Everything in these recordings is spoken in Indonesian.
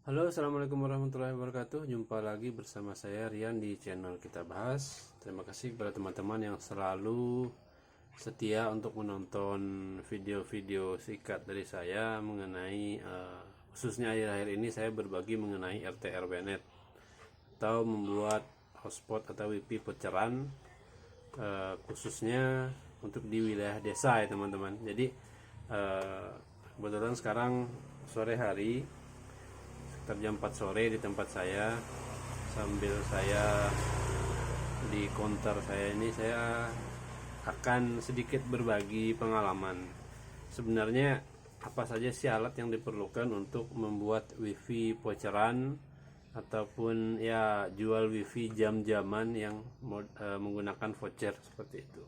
Halo, assalamualaikum warahmatullahi wabarakatuh. Jumpa lagi bersama saya Rian di channel Kita Bahas. Terima kasih kepada teman-teman yang selalu setia untuk menonton video-video singkat dari saya mengenai khususnya akhir-akhir ini saya berbagi mengenai RT/RW-net atau membuat hotspot atau WiFi pecaran khususnya untuk di wilayah desa ya teman-teman. Jadi kebetulan sekarang sore hari sekitar jam 4 sore di tempat saya, sambil saya di counter saya ini saya akan sedikit berbagi pengalaman. Sebenarnya apa saja sih alat yang diperlukan untuk membuat wifi voucheran ataupun ya jual wifi jam-jaman yang menggunakan voucher seperti itu.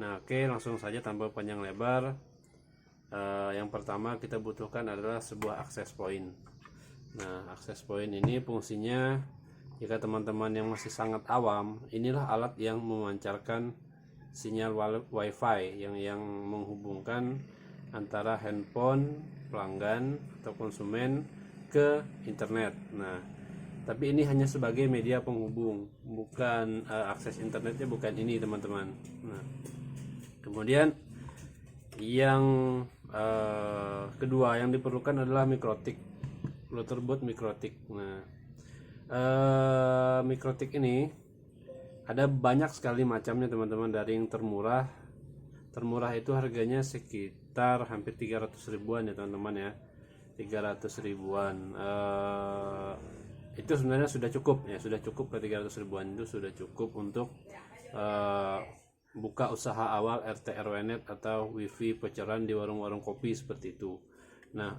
Nah, oke, langsung saja tanpa panjang lebar. Yang pertama kita butuhkan adalah sebuah akses point. Nah, akses point ini fungsinya jika teman-teman yang masih sangat awam, inilah alat yang memancarkan sinyal wifi yang menghubungkan antara handphone pelanggan atau konsumen ke internet. Nah, tapi ini hanya sebagai media penghubung, bukan akses internetnya bukan ini teman-teman. Nah, kemudian yang kedua yang diperlukan adalah mikrotik, Flutterbox mikrotik. Nah, mikrotik ini ada banyak sekali macamnya teman-teman, dari yang termurah itu harganya sekitar hampir 300 ribuan ya teman-teman ya, 300 ribuan. Itu sebenarnya sudah cukup ya, sudah cukup ke 300 ribuan itu sudah cukup untuk buka usaha awal RT/RW-net atau wifi pecaran di warung-warung kopi seperti itu. Nah,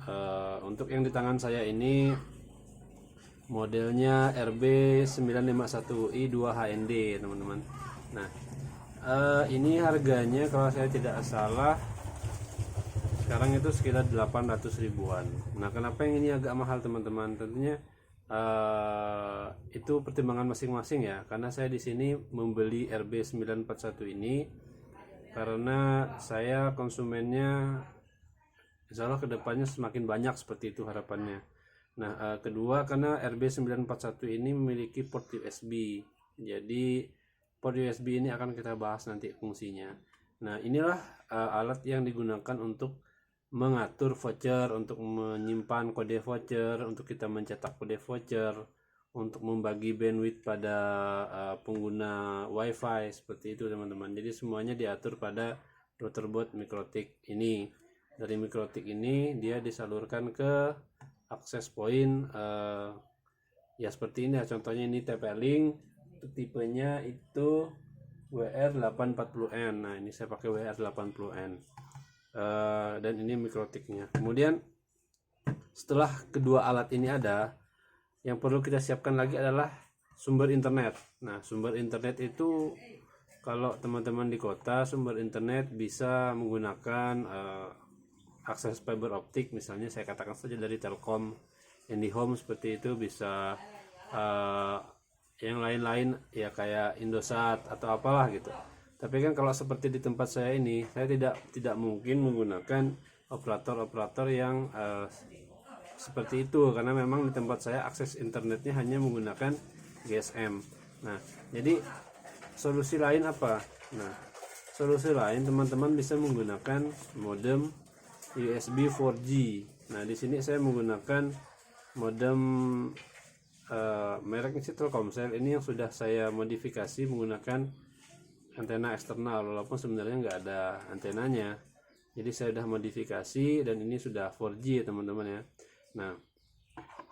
untuk yang di tangan saya ini modelnya RB951i 2HND teman-teman. Nah, ini harganya kalau saya tidak salah sekarang itu sekitar 800 ribuan. Nah, kenapa yang ini agak mahal teman-teman? Tentunya itu pertimbangan masing-masing ya, karena saya di sini membeli RB941 ini karena saya konsumennya insya Allah kedepannya semakin banyak seperti itu harapannya. Nah, kedua karena RB941 ini memiliki port USB. Jadi port USB ini akan kita bahas nanti fungsinya. Nah, inilah alat yang digunakan untuk mengatur voucher, untuk menyimpan kode voucher, untuk kita mencetak kode voucher, untuk membagi bandwidth pada pengguna WiFi seperti itu teman-teman. Jadi semuanya diatur pada Flutterbox mikrotik ini. Dari mikrotik ini dia disalurkan ke akses point ya seperti ini ya, contohnya ini TP-Link, tipenya itu WR840N. Nah, ini saya pakai WR80N dan ini mikrotiknya. Kemudian setelah kedua alat ini ada, yang perlu kita siapkan lagi adalah sumber internet. Nah, sumber internet itu kalau teman-teman di kota, sumber internet bisa menggunakan akses fiber optik, misalnya saya katakan saja dari Telkom, IndiHome seperti itu, bisa yang lain-lain ya kayak Indosat atau apalah gitu. Tapi kan kalau seperti di tempat saya ini, saya tidak mungkin menggunakan operator-operator yang seperti itu, karena memang di tempat saya akses internetnya hanya menggunakan GSM. Nah, jadi solusi lain apa? Nah, solusi lain teman-teman bisa menggunakan modem USB 4G. Nah, di sini saya menggunakan modem mereknya sih Telkomsel. Ini yang sudah saya modifikasi menggunakan antena eksternal, walaupun sebenarnya nggak ada antenanya. Jadi saya sudah modifikasi dan ini sudah 4G ya teman-teman ya. Nah,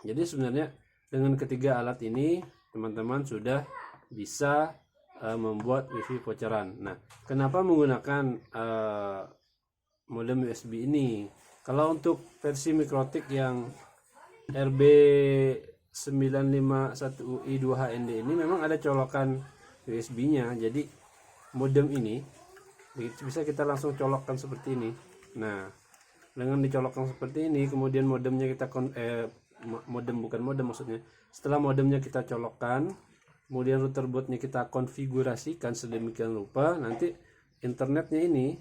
jadi sebenarnya dengan ketiga alat ini teman-teman sudah bisa membuat wifi voucheran. Nah, kenapa menggunakan modem USB ini? Kalau untuk versi mikrotik yang RB951i 2HND ini memang ada colokan USB-nya. Jadi modem ini bisa kita langsung colokkan seperti ini. Nah, dengan dicolokkan seperti ini, kemudian modemnya kita setelah modemnya kita colokkan, kemudian router bootnya kita konfigurasikan sedemikian rupa, nanti internetnya ini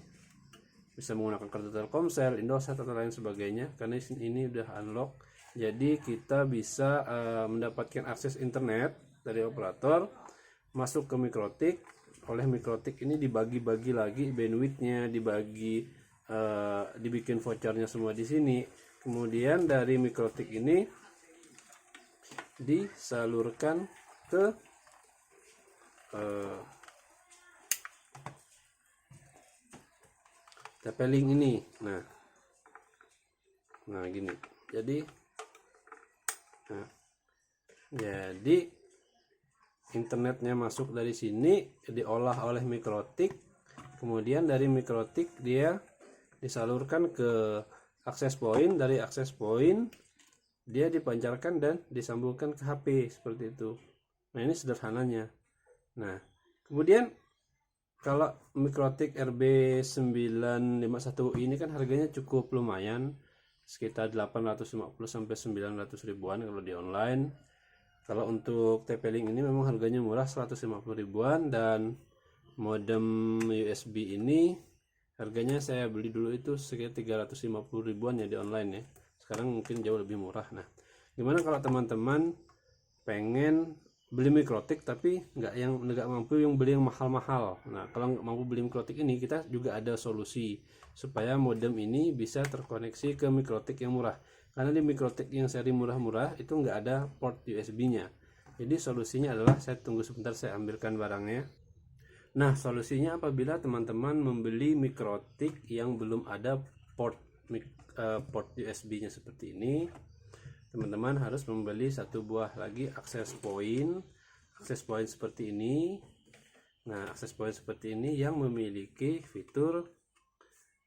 bisa menggunakan kartu Telkomsel, Indosat atau lain sebagainya, karena ini udah unlock. Jadi kita bisa mendapatkan akses internet dari operator masuk ke Mikrotik. Oleh Mikrotik ini dibagi-bagi lagi bandwidthnya, dibikin vouchernya semua di sini. Kemudian dari Mikrotik ini disalurkan ke TP-Link ini. Nah gini. Jadi internetnya masuk dari sini, diolah oleh Mikrotik, kemudian dari Mikrotik dia disalurkan ke akses point, dari akses point dia dipancarkan dan disambungkan ke HP seperti itu. Nah ini sederhananya. Nah kemudian kalau Mikrotik RB951 ini kan harganya cukup lumayan, sekitar 850 sampai 900 ribuan kalau di online. Kalau untuk TP-Link ini memang harganya murah, 150 ribuan, dan modem USB ini harganya saya beli dulu itu sekitar 350 ribuan ya di online ya. Sekarang mungkin jauh lebih murah. Nah, gimana kalau teman-teman pengen beli Mikrotik tapi nggak mampu beli yang mahal-mahal. Nah, kalau nggak mampu beli Mikrotik ini, kita juga ada solusi supaya modem ini bisa terkoneksi ke Mikrotik yang murah. Karena di Mikrotik yang seri murah-murah itu nggak ada port USB-nya. Jadi solusinya adalah, saya tunggu sebentar, saya ambilkan barangnya. Nah, solusinya apabila teman-teman membeli Mikrotik yang belum ada port USB-nya seperti ini, teman-teman harus membeli satu buah lagi akses point seperti ini. Nah, akses point seperti ini yang memiliki fitur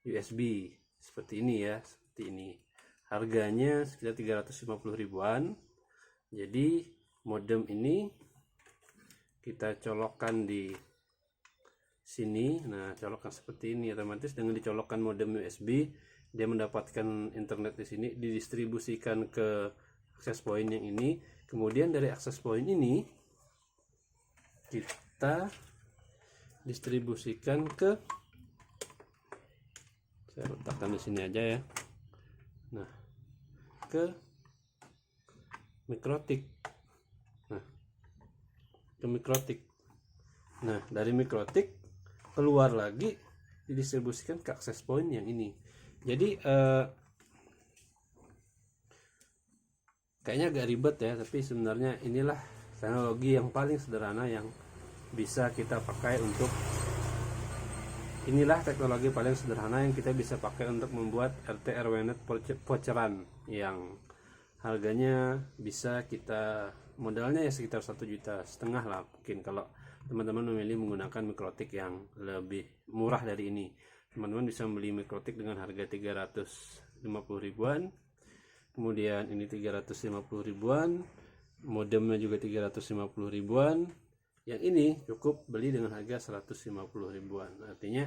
USB seperti ini ya, seperti ini. Harganya sekitar 350 ribuan. Jadi modem ini kita colokkan di sini. Nah, colokkan seperti ini, otomatis dengan dicolokkan modem USB dia mendapatkan internet di sini, didistribusikan ke akses point yang ini. Kemudian dari akses point ini kita distribusikan ke, saya letakkan di sini aja ya. Nah, ke Mikrotik. Nah, dari Mikrotik keluar lagi didistribusikan ke akses point yang ini. Jadi kayaknya agak ribet ya, tapi sebenarnya inilah teknologi yang paling sederhana yang bisa kita pakai untuk membuat RT RWNet voucheran yang harganya bisa kita, modalnya ya sekitar 1,5 juta lah mungkin kalau teman-teman memilih menggunakan Mikrotik yang lebih murah dari ini. Teman-teman bisa membeli Mikrotik dengan harga 350 ribuan, kemudian ini 350 ribuan, modemnya juga 350 ribuan, yang ini cukup beli dengan harga 150 ribuan. Artinya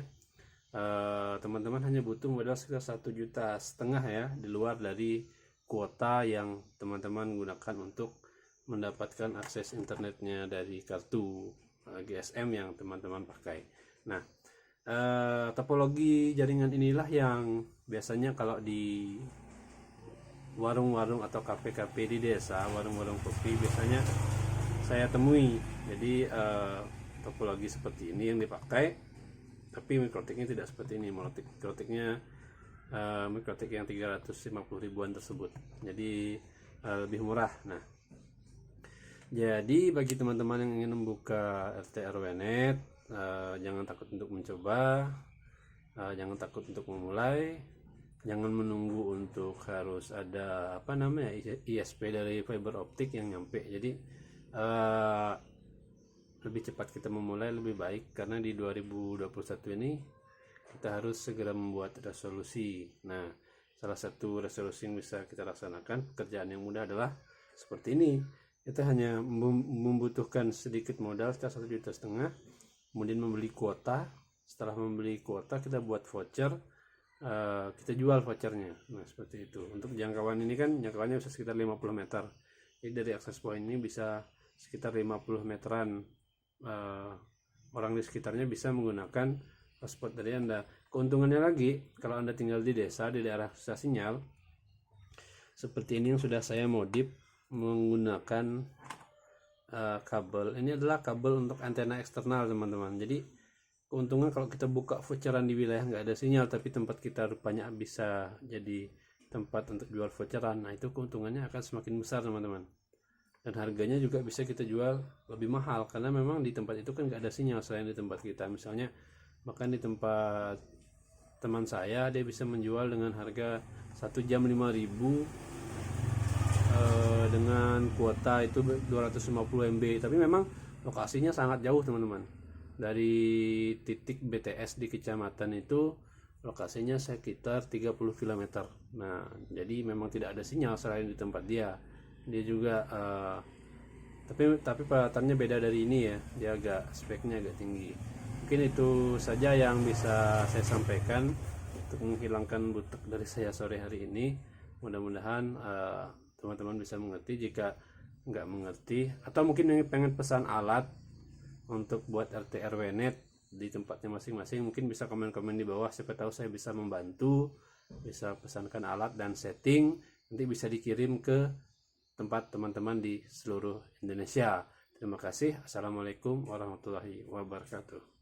teman-teman hanya butuh modal sekitar 1,5 juta ya, di luar dari kuota yang teman-teman gunakan untuk mendapatkan akses internetnya dari kartu GSM yang teman-teman pakai. Nah, topologi jaringan inilah yang biasanya kalau di warung-warung atau kafe-kafe di desa, warung-warung kopi biasanya saya temui. Jadi topologi seperti ini yang dipakai, tapi Mikrotiknya tidak seperti ini. Mikrotiknya Mikrotik yang 350 ribuan tersebut, jadi lebih murah. Nah, jadi bagi teman-teman yang ingin membuka RT RWNet, jangan takut untuk mencoba, jangan takut untuk memulai, jangan menunggu untuk harus ada ISP dari fiber optik yang nyampe. Jadi lebih cepat kita memulai lebih baik, karena di 2021 ini kita harus segera membuat resolusi. Nah, salah satu resolusi yang bisa kita laksanakan, pekerjaan yang mudah adalah seperti ini. Kita hanya membutuhkan sedikit modal, sekitar 1,5 juta, kemudian membeli kuota. Setelah membeli kuota, kita buat voucher, kita jual vouchernya. Nah, seperti itu. Untuk jangkauan ini kan jangkauannya bisa sekitar 50 meter. Jadi dari akses point ini bisa sekitar 50 meteran. Orang di sekitarnya bisa menggunakan hotspot dari Anda. Keuntungannya lagi, kalau Anda tinggal di desa, di daerah susah sinyal, seperti ini yang sudah saya modif menggunakan kabel. Ini adalah kabel untuk antena eksternal teman-teman. Jadi keuntungan kalau kita buka voucheran di wilayah nggak ada sinyal, tapi tempat kita rupanya bisa jadi tempat untuk jual voucheran, nah itu keuntungannya akan semakin besar teman-teman. Dan harganya juga bisa kita jual lebih mahal, karena memang di tempat itu kan nggak ada sinyal selain di tempat kita. Misalnya bahkan di tempat teman saya, dia bisa menjual dengan harga 1 jam 5.000 dengan kuota itu 250 MB. Tapi memang lokasinya sangat jauh teman-teman. Dari titik BTS di kecamatan itu lokasinya sekitar 30 km. Nah, jadi memang tidak ada sinyal selain di tempat dia. Dia juga tapi perawatannya beda dari ini ya. Dia speknya agak tinggi. Mungkin itu saja yang bisa saya sampaikan untuk menghilangkan butek dari saya sore hari ini. Mudah-mudahan teman-teman bisa mengerti. Jika nggak mengerti atau mungkin pengen pesan alat untuk buat RT RW net di tempatnya masing-masing, mungkin bisa komen-komen di bawah. Siapa tahu saya bisa membantu, bisa pesankan alat dan setting, nanti bisa dikirim ke tempat teman-teman di seluruh Indonesia. Terima kasih. Assalamualaikum warahmatullahi wabarakatuh.